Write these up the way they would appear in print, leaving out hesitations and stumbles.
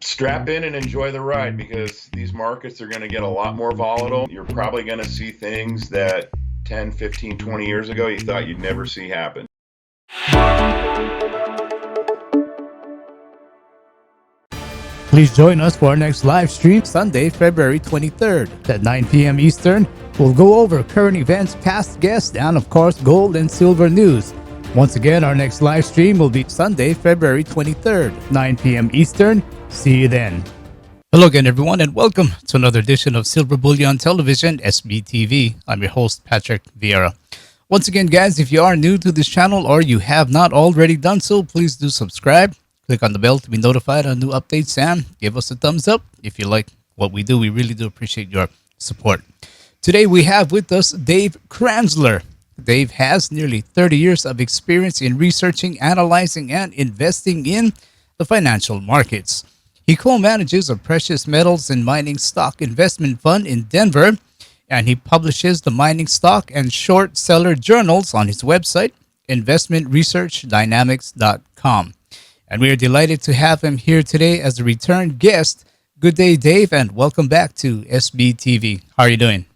strap in and enjoy the ride, because these markets are going to get a lot more volatile. You're probably going to see things that 10, 15, 20 years ago you thought you'd never see happen. Please join us for our next live stream Sunday, February 23rd at 9 p.m. Eastern. We'll go over current events, past guests, and of course, gold and silver news. Once again, our next live stream will be Sunday, February 23rd, 9 p.m. Eastern. See you then. Hello again, everyone, and welcome to another edition of Silver Bullion Television, SBTV. I'm your host, Patrick Vieira. Once again, guys, if you are new to this channel or you have not already done so, please do subscribe. Click on the bell to be notified on new updates and give us a thumbs up if you like what we do. We really do appreciate your support. Today we have with us Dave Kranzler. Dave has nearly 30 years of experience in researching, analyzing, and investing in the financial markets. He co-manages a precious metals and mining stock investment fund in Denver, and he publishes the mining stock and short seller journals on his website, investmentresearchdynamics.com. And we are delighted to have him here today as a return guest. Good day, Dave, and welcome back to SBTV. How are you doing?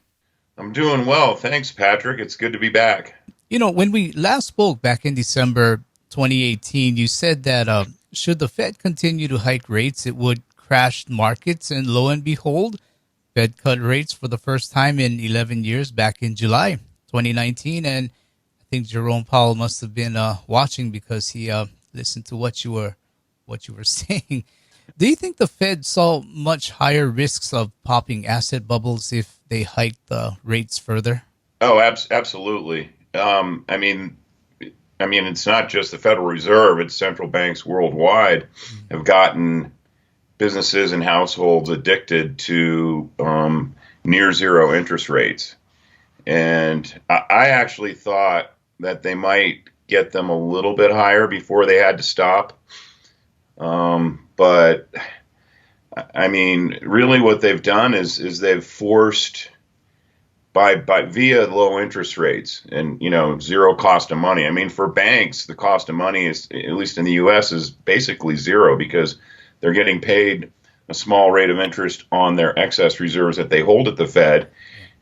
I'm doing well. Thanks, Patrick. It's good to be back. You know, when we last spoke back in December 2018, you said that should the Fed continue to hike rates, it would crash markets. And lo and behold, Fed cut rates for the first time in 11 years back in July 2019. And I think Jerome Powell must have been watching because he listen to what you were saying. Do you think the Fed saw much higher risks of popping asset bubbles if they hiked the rates further? Oh, absolutely. I mean, it's not just the Federal Reserve; it's central banks worldwide have gotten businesses and households addicted to near zero interest rates, and I actually thought that they might get them a little bit higher before they had to stop. But I mean, really what they've done is they've forced by via low interest rates and, zero cost of money. I mean, for banks, the cost of money is, at least in the US, is basically zero because they're getting paid a small rate of interest on their excess reserves that they hold at the Fed.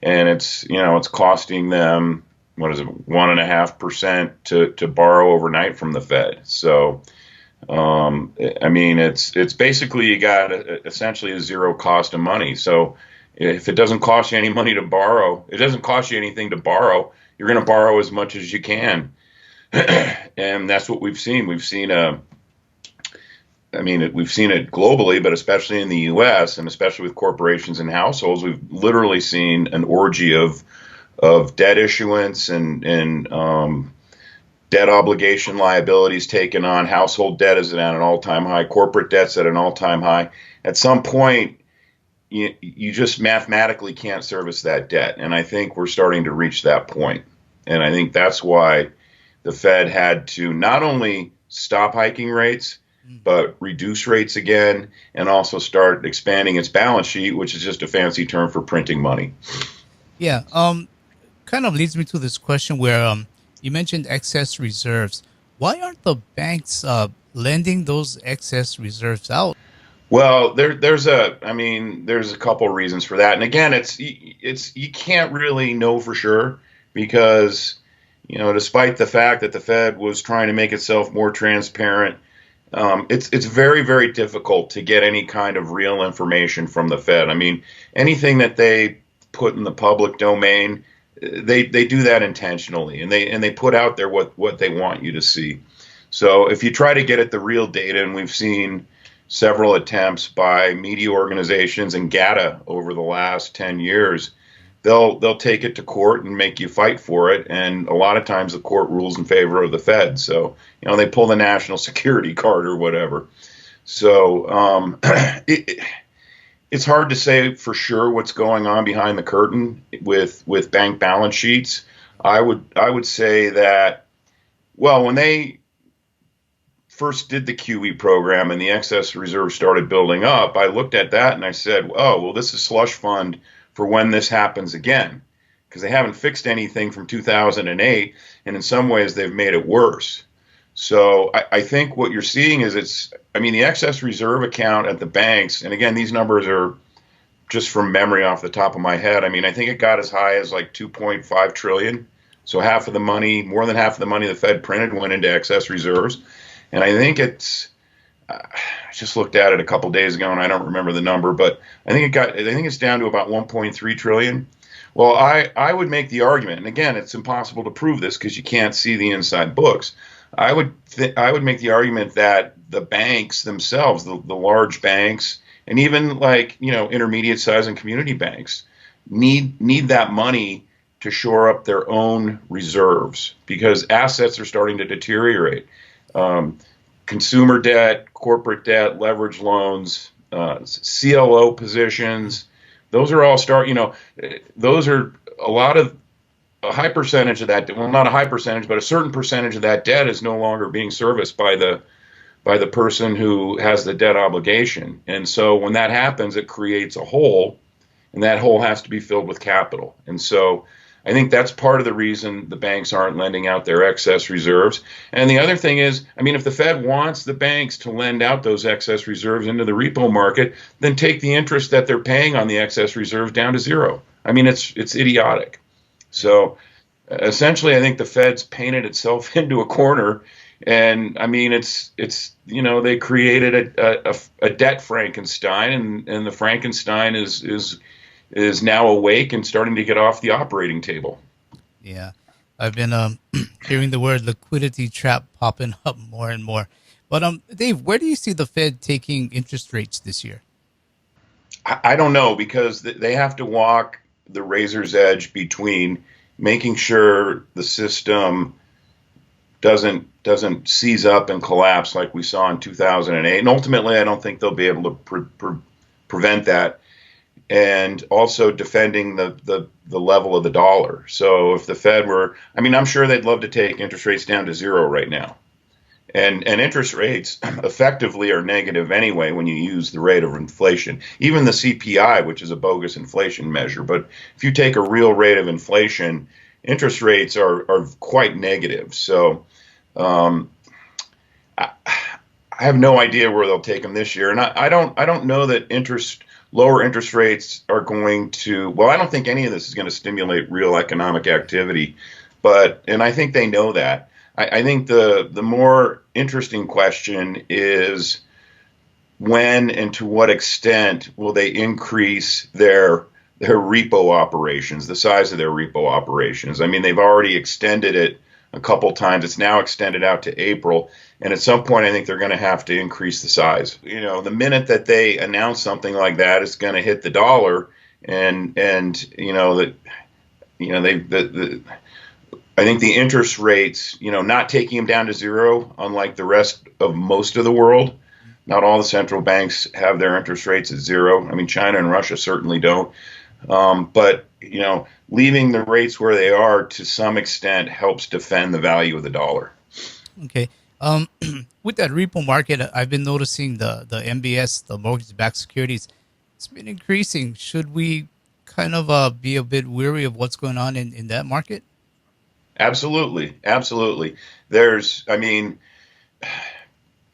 And it's costing them, what is it, 1.5% to borrow overnight from the Fed. So, I mean, it's basically you got essentially a zero cost of money. So if it doesn't cost you any money to borrow, it doesn't cost you anything to borrow. You're going to borrow as much as you can, and that's what we've seen. We've seen we've seen it globally, but especially in the U.S. and especially with corporations and households, we've literally seen an orgy of debt issuance and debt obligation liabilities taken on. Household debt is at an all-time high. Corporate debt's at an all-time high. At some point, you just mathematically can't service that debt. And I think we're starting to reach that point. And I think that's why the Fed had to not only stop hiking rates, but reduce rates again and also start expanding its balance sheet, which is just a fancy term for printing money. Yeah. Kind of leads me to this question where you mentioned excess reserves. Why aren't the banks lending those excess reserves out? Well, there's a couple reasons for that. And again, it's you can't really know for sure because, despite the fact that the Fed was trying to make itself more transparent, it's very, very difficult to get any kind of real information from the Fed. I mean, anything that they put in the public domain, they do that intentionally, and they put out there what they want you to see. So if you try to get at the real data, and we've seen several attempts by media organizations and GATA over the last 10 years, they'll take it to court and make you fight for it, and a lot of times the court rules in favor of the Fed. So they pull the national security card or whatever. So it's hard to say for sure what's going on behind the curtain with bank balance sheets. I would say that, well, when they first did the QE program and the excess reserve started building up, I looked at that and I said, oh, well, this is slush fund for when this happens again, because they haven't fixed anything from 2008, and in some ways they've made it worse. So I think what you're seeing is the excess reserve account at the banks, and again, these numbers are just from memory off the top of my head. I mean, I think it got as high as like 2.5 trillion. So half of the money, more than half of the money the Fed printed went into excess reserves. And I think I just looked at it a couple days ago and I don't remember the number, but I think it's down to about 1.3 trillion. Well, I would make the argument, and again, it's impossible to prove this because you can't see the inside books. I would make the argument that the banks themselves, the large banks, and even like intermediate size and community banks, need that money to shore up their own reserves because assets are starting to deteriorate. Consumer debt, corporate debt, leverage loans, CLO positions, those are all those are a high percentage of that, well, not a high percentage, but a certain percentage of that debt is no longer being serviced by the person who has the debt obligation. And so when that happens, it creates a hole, and that hole has to be filled with capital. And so I think that's part of the reason the banks aren't lending out their excess reserves. And the other thing is, if the Fed wants the banks to lend out those excess reserves into the repo market, then take the interest that they're paying on the excess reserves down to zero. It's idiotic. So essentially, I think the Fed's painted itself into a corner, and they created a debt Frankenstein, and the Frankenstein is now awake and starting to get off the operating table. Yeah, I've been hearing the word liquidity trap popping up more and more. But Dave, where do you see the Fed taking interest rates this year? I don't know, because they have to walk the razor's edge between making sure the system doesn't seize up and collapse like we saw in 2008. And ultimately, I don't think they'll be able to prevent that. And also defending the level of the dollar. So if the Fed were, I'm sure they'd love to take interest rates down to zero right now. And interest rates effectively are negative anyway when you use the rate of inflation. Even the CPI, which is a bogus inflation measure. But if you take a real rate of inflation, interest rates are quite negative. So I have no idea where they'll take them this year. And I don't know that lower interest rates are going to, well, I don't think any of this is going to stimulate real economic activity. And I think they know that. I think the more interesting question is when and to what extent will they increase their repo operations, the size of their repo operations. They've already extended it a couple times. It's now extended out to April. And at some point, I think they're going to have to increase the size. The minute that they announce something like that, it's going to hit the dollar. I think the interest rates, not taking them down to zero, unlike the rest of most of the world. Not all the central banks have their interest rates at zero. China and Russia certainly don't. But leaving the rates where they are to some extent helps defend the value of the dollar. Okay. With that repo market, I've been noticing the MBS, the mortgage-backed securities, it's been increasing. Should we kind of be a bit weary of what's going on in that market? Absolutely.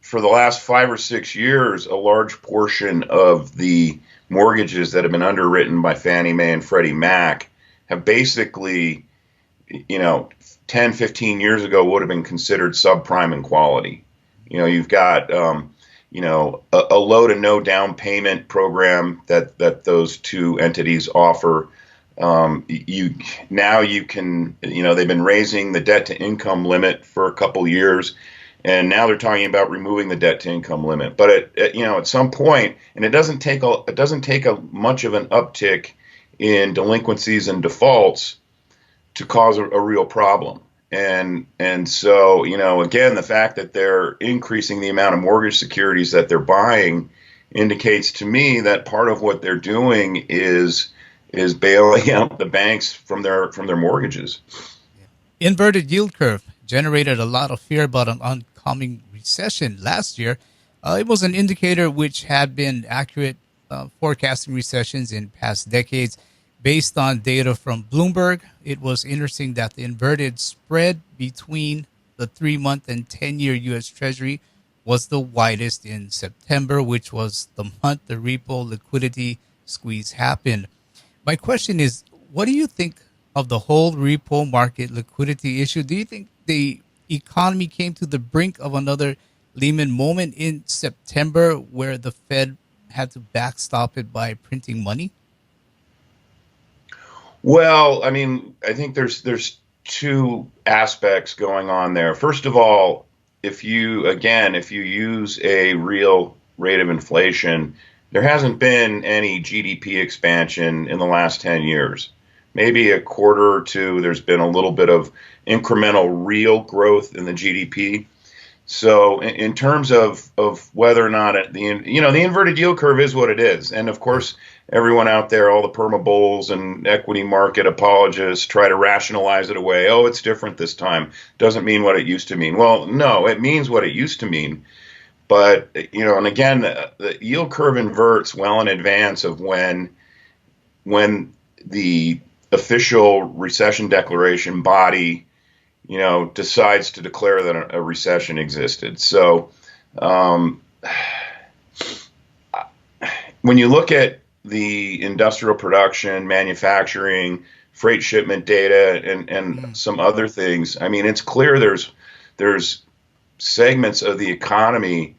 For the last 5 or 6 years, a large portion of the mortgages that have been underwritten by Fannie Mae and Freddie Mac have basically, 10, 15 years ago would have been considered subprime in quality. You've got, a low to no down payment program that those two entities offer. You can, they've been raising the debt to income limit for a couple years, and now they're talking about removing the debt to income limit. But at some point, and it doesn't take much of an uptick in delinquencies and defaults to cause a real problem. And so, again, the fact that they're increasing the amount of mortgage securities that they're buying indicates to me that part of what they're doing is bailing out the banks from their mortgages. Inverted yield curve generated a lot of fear about an oncoming recession last year. It was an indicator which had been accurate forecasting recessions in past decades. Based on data from Bloomberg, it was interesting that the inverted spread between the 3-month and 10-year U.S. Treasury was the widest in September, which was the month the repo liquidity squeeze happened. My question is, what do you think of the whole repo market liquidity issue? Do you think the economy came to the brink of another Lehman moment in September where the Fed had to backstop it by printing money? Well, I mean, I think there's two aspects going on there. First of all, if you use a real rate of inflation, there hasn't been any GDP expansion in the last 10 years. Maybe a quarter or two, there's been a little bit of incremental real growth in the GDP. So in terms of whether or not the inverted yield curve is what it is, and of course everyone out there, all the perma bulls and equity market apologists try to rationalize it away. Oh, it's different this time. Doesn't mean what it used to mean. Well, no, it means what it used to mean. But and again, the yield curve inverts well in advance of when the official recession declaration body decides to declare that a recession existed. So when you look at the industrial production, manufacturing, freight shipment data, and some other things, I mean, it's clear there's segments of the economy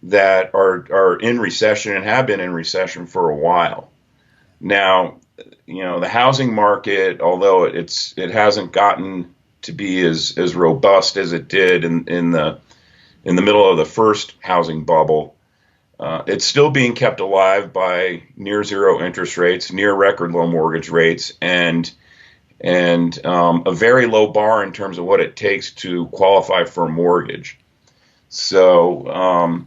that are in recession and have been in recession for a while. Now, the housing market, although it hasn't gotten to be as robust as it did in the middle of the first housing bubble, it's still being kept alive by near zero interest rates, near record low mortgage rates, and a very low bar in terms of what it takes to qualify for a mortgage. So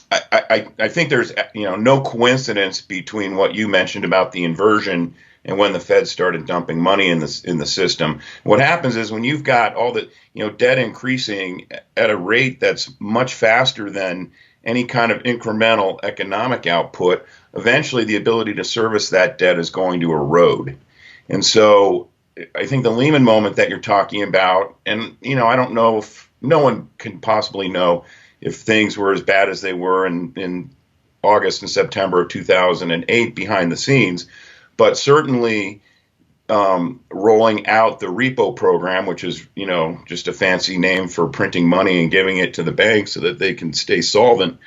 I think there's no coincidence between what you mentioned about the inversion and when the Fed started dumping money in the system. What happens is when you've got all the debt increasing at a rate that's much faster than any kind of incremental economic output, eventually the ability to service that debt is going to erode. And so I think the Lehman moment that you're talking about, and I don't know if no one can possibly know if things were as bad as they were in August and September of 2008 behind the scenes, but certainly rolling out the Repo program, which is just a fancy name for printing money and giving it to the banks so that they can stay solvent,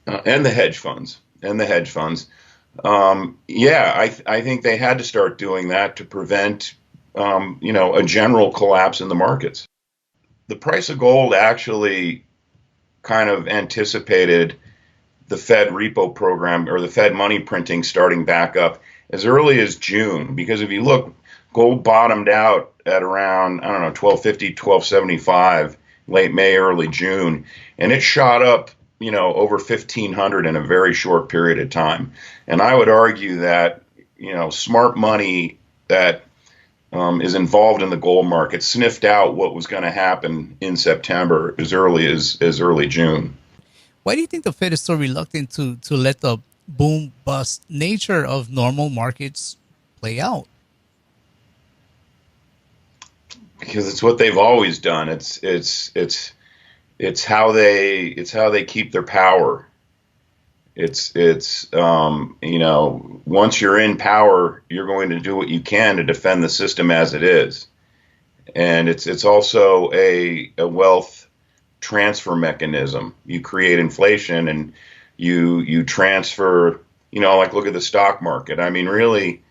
and the hedge funds. I think they had to start doing that to prevent a general collapse in the markets. The price of gold actually kind of anticipated the Fed repo program or the Fed money printing starting back up as early as June, because if you look, gold bottomed out at around, 1250, 1275, late May, early June, and it shot up, over 1500 in a very short period of time. And I would argue that, smart money that is involved in the gold market sniffed out what was going to happen in September as early as early June. Why do you think the Fed is so reluctant to let the boom bust nature of normal markets play out? Because it's what they've always done. It's how they keep their power. Once you're in power, you're going to do what you can to defend the system as it is. And it's also a wealth transfer mechanism. You create inflation and you transfer, like look at the stock market. I mean, really,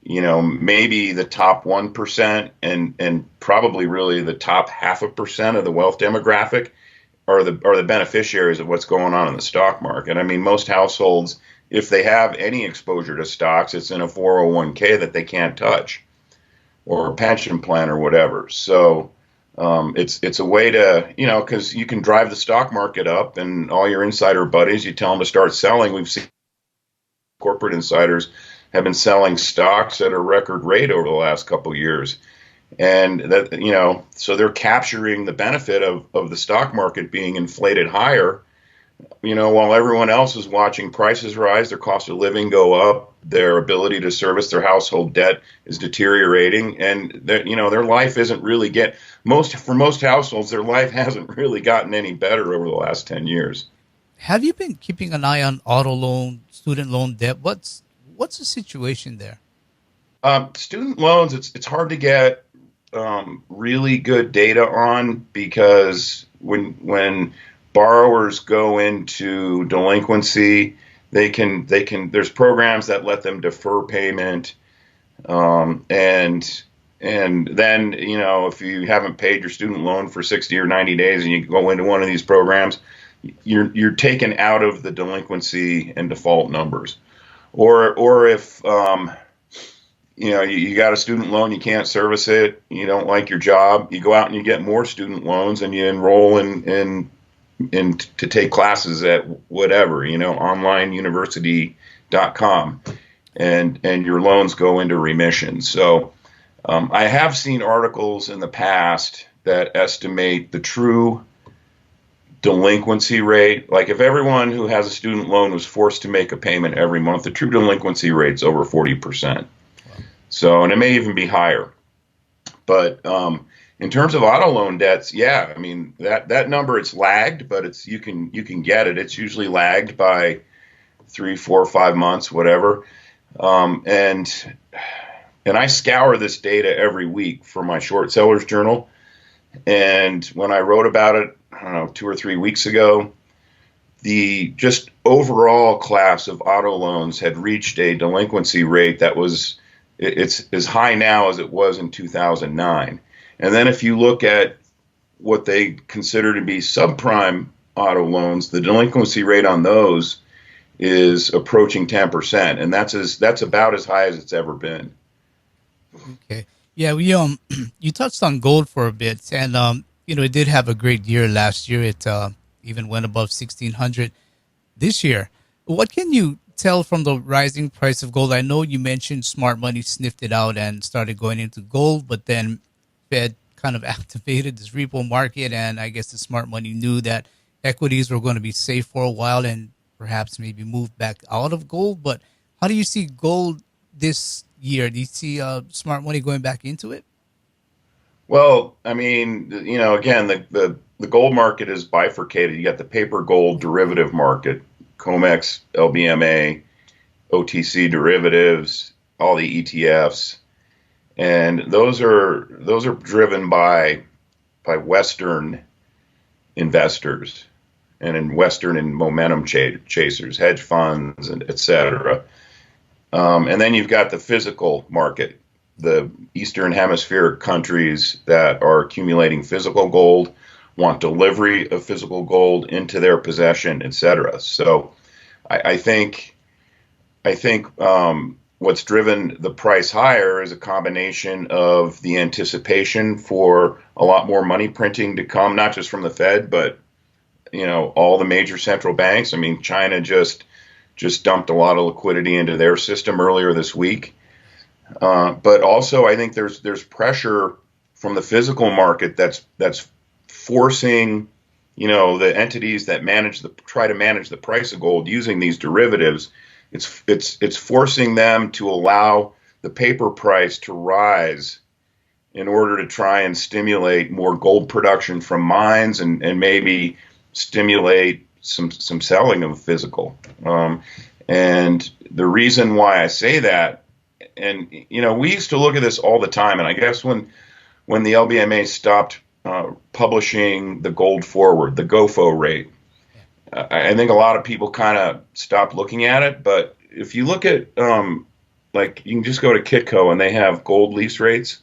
maybe the top 1% and probably really the top 0.5% of the wealth demographic are the beneficiaries of what's going on in the stock market. I mean, most households, if they have any exposure to stocks, it's in a 401k that they can't touch, or a pension plan or whatever. So it's a way to, because you can drive the stock market up, and all your insider buddies, you tell them to start selling. We've seen corporate insiders have been selling stocks at a record rate over the last couple of years. And that, so they're capturing the benefit of the stock market being inflated higher while everyone else is watching prices rise, their cost of living go up, their ability to service their household debt is deteriorating, and their life isn't really for most households, their life hasn't really gotten any better over the last 10 years. Have you been keeping an eye on auto loan, student loan debt? What's the situation there? Student loans, it's hard to get really good data on, because when borrowers go into delinquency, there's programs that let them defer payment, and then if you haven't paid your student loan for 60 or 90 days and you go into one of these programs, you're taken out of the delinquency and default numbers. Or if you got a student loan, you can't service it, you don't like your job, you go out and you get more student loans and you enroll in to take classes at whatever, onlineuniversity.com, and your loans go into remission. So I have seen articles in the past that estimate the true delinquency rate. Like, if everyone who has a student loan was forced to make a payment every month, the true delinquency rate's over 40%. So, and it may even be higher. But in terms of auto loan debts, yeah, I mean, that number, it's lagged, but you can get it. It's usually lagged by 3, 4, 5 months, whatever. And I scour this data every week for my short sellers journal. And when I wrote about it, I don't know, 2 or 3 weeks ago, the just overall class of auto loans had reached a delinquency rate that was, it's as high now as it was in 2009. And then if you look at what they consider to be subprime auto loans, the delinquency rate on those is approaching 10%, and that's about as high as it's ever been. Okay. Yeah, we you touched on gold for a bit, and it did have a great year last year. It even went above 1,600 this year. What can you tell from the rising price of gold? I know you mentioned smart money sniffed it out and started going into gold, but then Fed kind of activated this repo market, and I guess the smart money knew that equities were going to be safe for a while and perhaps maybe move back out of gold. But how do you see gold this year? Do you see smart money going back into it? Well, I mean, again, the gold market is bifurcated. You got the paper gold derivative market, COMEX, LBMA, OTC derivatives, all the ETFs, and those are driven by Western investors and Western momentum chasers, hedge funds, and et cetera. And then you've got the physical market, the Eastern Hemispheric countries that are accumulating physical gold, want delivery of physical gold into their possession, et cetera. So I think what's driven the price higher is a combination of the anticipation for a lot more money printing to come, not just from the Fed, but all the major central banks. I mean, China just dumped a lot of liquidity into their system earlier this week. But also, I think there's pressure from the physical market that's forcing, the entities that try to manage the price of gold using these derivatives. It's forcing them to allow the paper price to rise in order to try and stimulate more gold production from mines and maybe stimulate some selling of physical. And the reason why I say that, and we used to look at this all the time, and I guess when the LBMA stopped publishing the gold forward, the GOFO rate, I think a lot of people kind of stopped looking at it. But if you look at like, you can just go to Kitco and they have gold lease rates.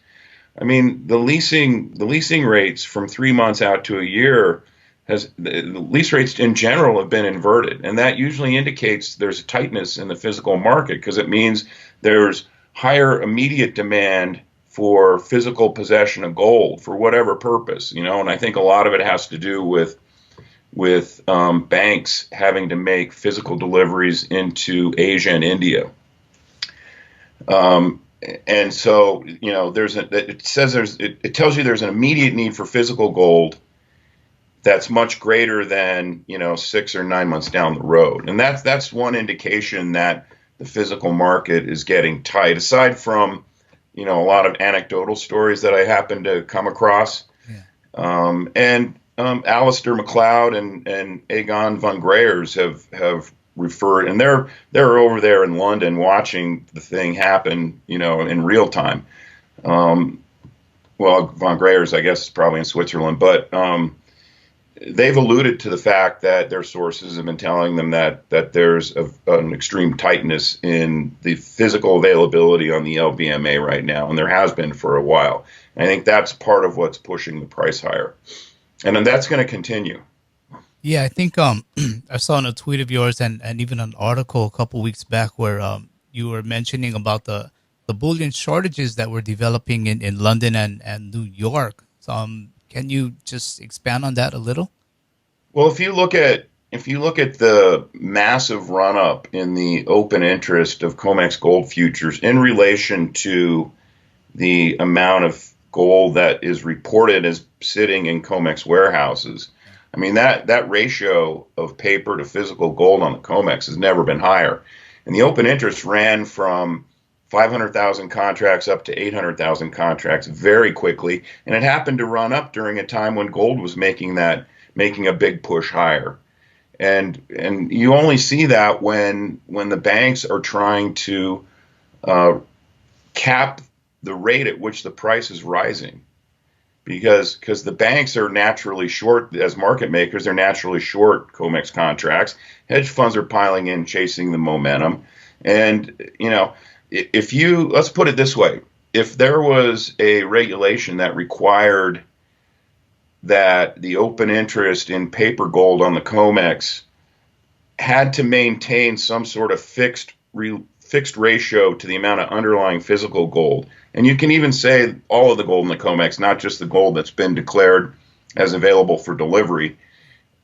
I mean, the leasing rates from 3 months out to a year, the lease rates in general have been inverted, and that usually indicates there's a tightness in the physical market, because it means there's higher immediate demand for physical possession of gold for whatever purpose, and I think a lot of it has to do with banks having to make physical deliveries into Asia and India. And so, it tells you there's an immediate need for physical gold that's much greater than 6 or 9 months down the road, and that's one indication that the physical market is getting tight. Aside from a lot of anecdotal stories that I happen to come across, and Alistair McLeod and Egon von Greyers have referred, and they're over there in London watching the thing happen, in real time. Well, von Greyers, I guess, is probably in Switzerland, but they've alluded to the fact that their sources have been telling them that there's an extreme tightness in the physical availability on the LBMA right now, and there has been for a while. And I think that's part of what's pushing the price higher, and then that's going to continue. Yeah, I think I saw in a tweet of yours and even an article a couple weeks back where you were mentioning about the bullion shortages that were developing in London and New York. So, can you just expand on that a little? Well, if you look at the massive run up in the open interest of COMEX gold futures in relation to the amount of gold that is reported as sitting in COMEX warehouses, I mean that ratio of paper to physical gold on the COMEX has never been higher. And the open interest ran from 500,000 contracts up to 800,000 contracts very quickly, and it happened to run up during a time when gold was making a big push higher. And you only see that when the banks are trying to cap the rate at which the price is rising, because the banks are naturally short as market makers. They're naturally short COMEX contracts. Hedge funds are piling in, chasing the momentum, and let's put it this way, if there was a regulation that required that the open interest in paper gold on the COMEX had to maintain some sort of fixed ratio to the amount of underlying physical gold, and you can even say all of the gold in the COMEX, not just the gold that's been declared as available for delivery,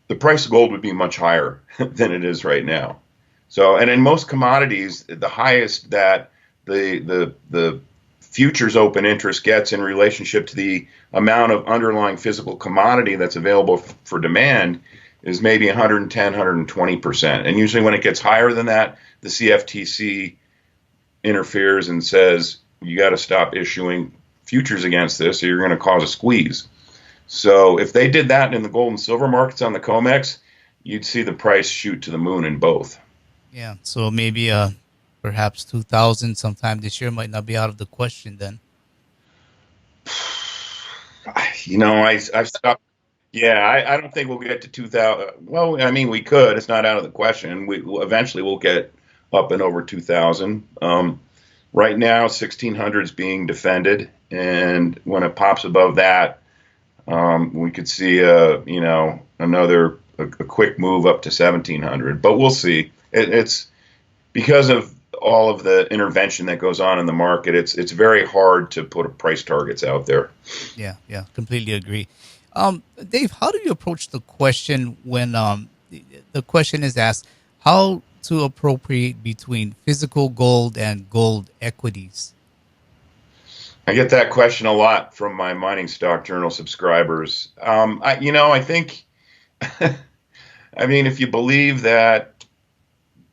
the price of gold would be much higher than it is right now. So, and in most commodities, the highest that the futures open interest gets in relationship to the amount of underlying physical commodity that's available for demand is maybe 110, 120%. And usually when it gets higher than that, the CFTC interferes and says, you got to stop issuing futures against this or you're going to cause a squeeze. So if they did that in the gold and silver markets on the COMEX, you'd see the price shoot to the moon in both. Yeah, so maybe perhaps 2000 sometime this year might not be out of the question then. I've stopped. Yeah, I don't think we'll get to 2000. Well, I mean, we could. It's not out of the question. Eventually we'll get up and over 2000. Right now, 1600 is being defended, and when it pops above that, we could see another quick move up to 1700. But we'll see. It's because of all of the intervention that goes on in the market. It's very hard to put price targets out there. Yeah, completely agree. Dave, how do you approach the question when the question is asked how to appropriate between physical gold and gold equities? I get that question a lot from my Mining Stock Journal subscribers. I think, I mean, if you believe that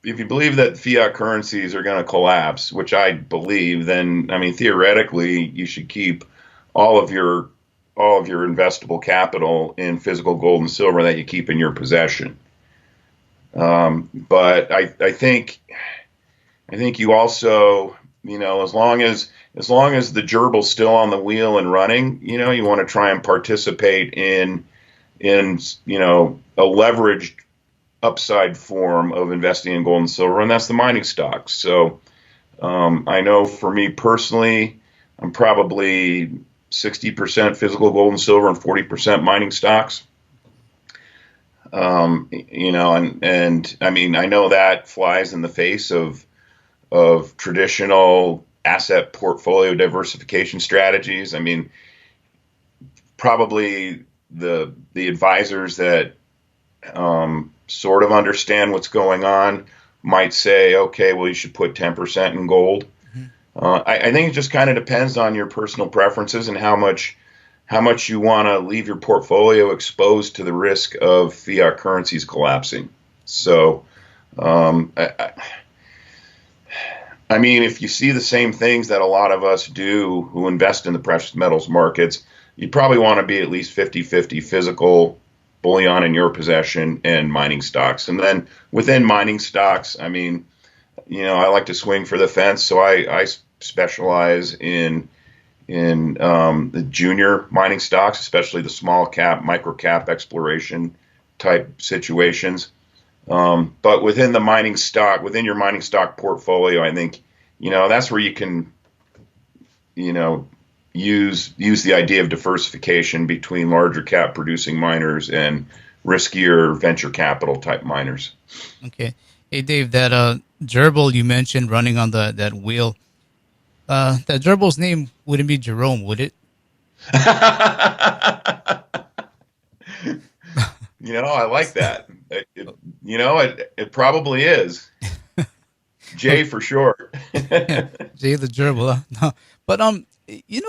fiat currencies are going to collapse, which I believe, then I mean theoretically you should keep all of your investable capital in physical gold and silver that you keep in your possession. But I think you also, as long as the gerbil's still on the wheel and running, you want to try and participate in a leveraged upside form of investing in gold and silver, and that's the mining stocks. So I know for me personally, I'm probably 60% physical gold and silver and 40% mining stocks. And I mean, I know that flies in the face of traditional asset portfolio diversification strategies. I mean, probably the advisors that sort of understand what's going on might say, okay, well, you should put 10% in gold. I think it just kind of depends on your personal preferences and how much how much you want to leave your portfolio exposed to the risk of fiat currencies collapsing. So, um, I, I mean, if you see the same things that a lot of us do who invest in the precious metals markets, you probably want to be at least 50-50 physical bullion in your possession and mining stocks. And then within mining stocks, I mean, I like to swing for the fence, so I specialize in the junior mining stocks, especially the small cap, micro cap exploration type situations. But within your mining stock portfolio, I think, that's where you can, use the idea of diversification between larger cap producing miners and riskier venture capital type miners. Okay. Hey, Dave, that gerbil you mentioned running on that wheel, that gerbil's name wouldn't be Jerome, would it? I like that. It probably is. Jay for short. Jay the gerbil. Huh? No. But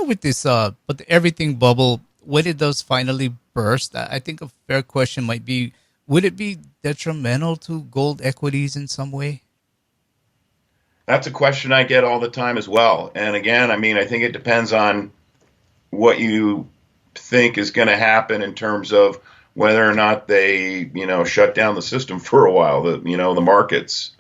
with this but the everything bubble, when it does finally burst, I think a fair question might be, would it be detrimental to gold equities in some way? That's a question I get all the time as well. And again, I mean, I think it depends on what you think is going to happen in terms of whether or not they, shut down the system for a while, the markets.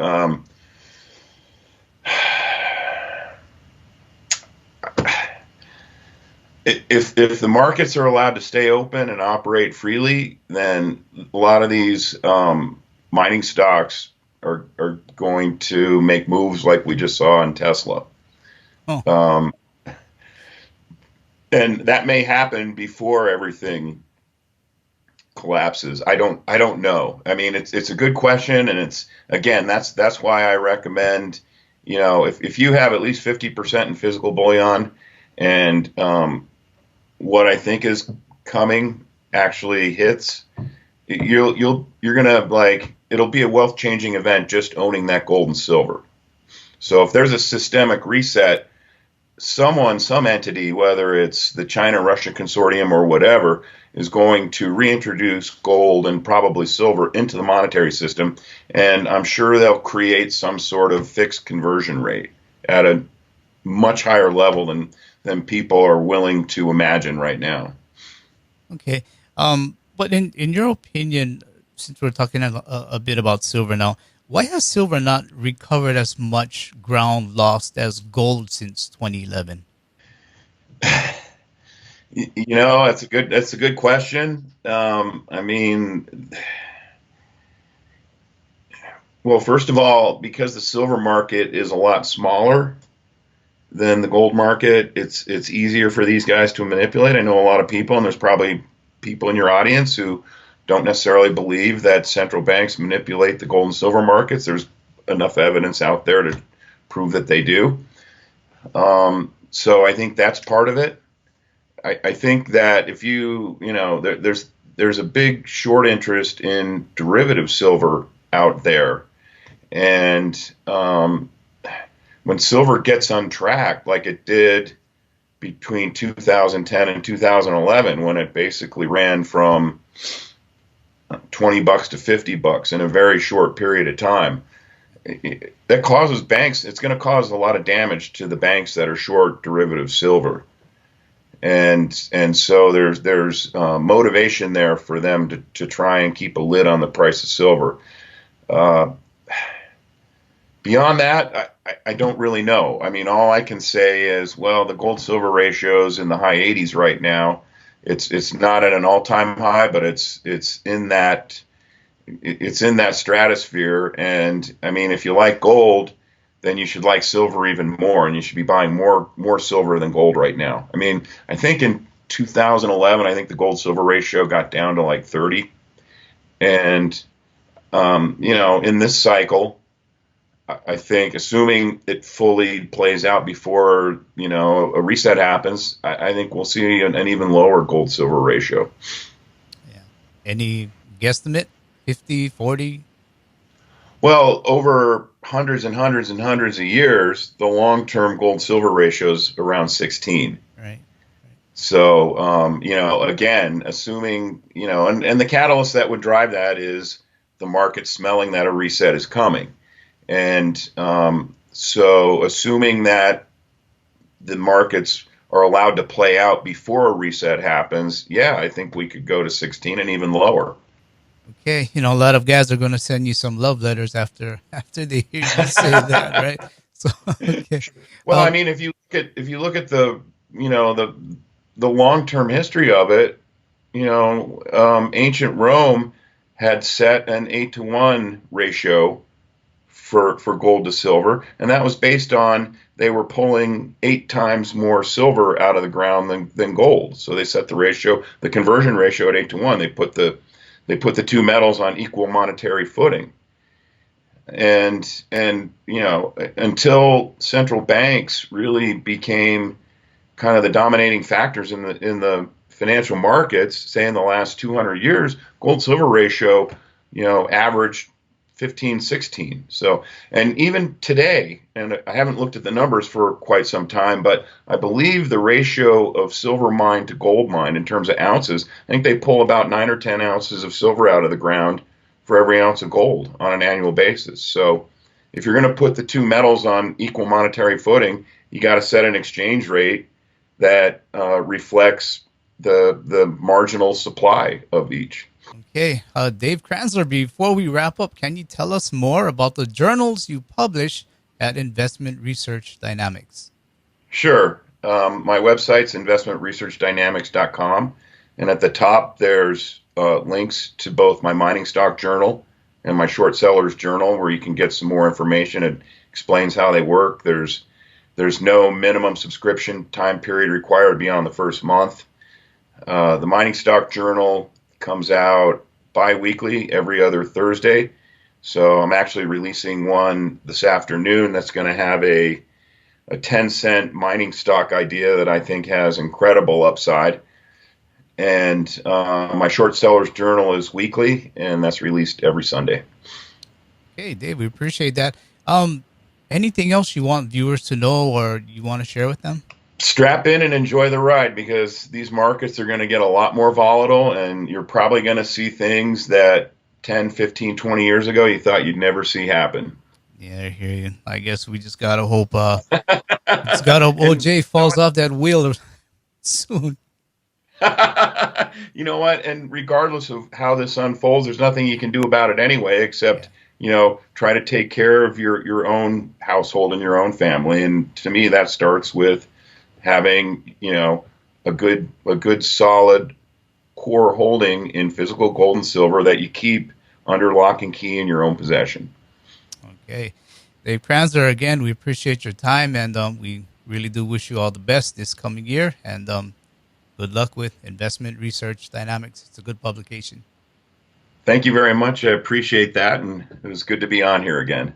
If the markets are allowed to stay open and operate freely, then a lot of these mining stocks are going to make moves like we just saw in Tesla. Oh. And that may happen before everything collapses. I don't know. I mean, it's a good question, and that's why I recommend, if you have at least 50% in physical bullion, and what I think is coming actually hits, you're gonna it'll be a wealth changing event just owning that gold and silver. So if there's a systemic reset, some entity, whether it's the China-Russia consortium or whatever, is going to reintroduce gold and probably silver into the monetary system, and I'm sure they'll create some sort of fixed conversion rate at a much higher level than people are willing to imagine right now. Okay. But in your opinion, since we're talking a bit about silver now, why has silver not recovered as much ground lost as gold since 2011? That's a good question. I mean, well, first of all, because the silver market is a lot smaller than the gold market, it's easier for these guys to manipulate. I know a lot of people, and there's probably people in your audience who don't necessarily believe that central banks manipulate the gold and silver markets. There's enough evidence out there to prove that they do. So I think that's part of it. I think that if there's a big short interest in derivative silver out there, and when silver gets untracked, like it did between 2010 and 2011, when it basically ran from $20 to $50 in a very short period of time, that causes banks. It's going to cause a lot of damage to the banks that are short derivative silver, and so there's motivation there for them to try and keep a lid on the price of silver. Beyond that, I don't really know. I mean, all I can say is, well, the gold silver ratio is in the high 80s right now. It's not at an all-time high, but it's in that stratosphere. And I mean, if you like gold, then you should like silver even more, and you should be buying more silver than gold right now. I mean, I think in 2011, I think the gold silver ratio got down to like 30, and in this cycle, I think, assuming it fully plays out before, a reset happens, I think we'll see an even lower gold silver ratio. Yeah. Any guesstimate? 50, 40? Well, over hundreds and hundreds and hundreds of years, the long-term gold silver ratio is around 16. Right. So, again, assuming, and the catalyst that would drive that is the market smelling that a reset is coming. And so assuming that the markets are allowed to play out before a reset happens, yeah, I think we could go to 16 and even lower. Okay, a lot of guys are going to send you some love letters after they hear you say that, right? So, okay. Well, I mean, if you look at the the long-term history of it, ancient Rome had set an 8-to-1 ratio for gold to silver, and that was based on they were pulling 8 times more silver out of the ground than gold. So they set the conversion ratio at 8-to-1. They put the two metals on equal monetary footing. And until central banks really became kind of the dominating factors in the financial markets, say in the last 200 years, gold silver ratio, averaged 15-16. So, and even today, and I haven't looked at the numbers for quite some time, but I believe the ratio of silver mine to gold mine in terms of ounces, I think they pull about 9 or 10 ounces of silver out of the ground for every ounce of gold on an annual basis. So if you're going to put the two metals on equal monetary footing, you got to set an exchange rate that reflects the marginal supply of each. Okay, Dave Kranzler, before we wrap up, can you tell us more about the journals you publish at Investment Research Dynamics? Sure. My website's investmentresearchdynamics.com, and at the top there's links to both my mining stock journal and my short sellers journal, where you can get some more information. It explains how they work. There's no minimum subscription time period required beyond the first month. The mining stock journal comes out bi-weekly every other Thursday. So I'm actually releasing one this afternoon that's going to have a 10-cent mining stock idea that I think has incredible upside. And my short sellers journal is weekly, and that's released every Sunday. Okay, Dave, we appreciate that. Anything else you want viewers to know or you want to share with them? Strap in and enjoy the ride, because these markets are going to get a lot more volatile, and you're probably going to see things that 10, 15, 20 years ago you thought you'd never see happen. Yeah, I hear you. I guess we just got to hope OJ falls off that wheel soon. You know what? And regardless of how this unfolds, there's nothing you can do about it anyway, except try to take care of your own household and your own family. And to me, that starts with having a good solid core holding in physical gold and silver that you keep under lock and key in your own possession. Okay, Dave Kranzler, again, we appreciate your time, and we really do wish you all the best this coming year, and good luck with Investment Research Dynamics. It's a good publication. Thank you very much. I appreciate that, and it was good to be on here again.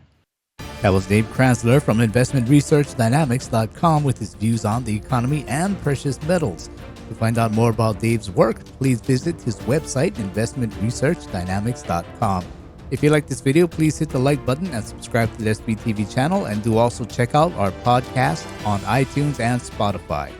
That was Dave Kranzler from InvestmentResearchDynamics.com with his views on the economy and precious metals. To find out more about Dave's work, please visit his website, InvestmentResearchDynamics.com. If you like this video, please hit the like button and subscribe to the SBTV channel, and do also check out our podcast on iTunes and Spotify.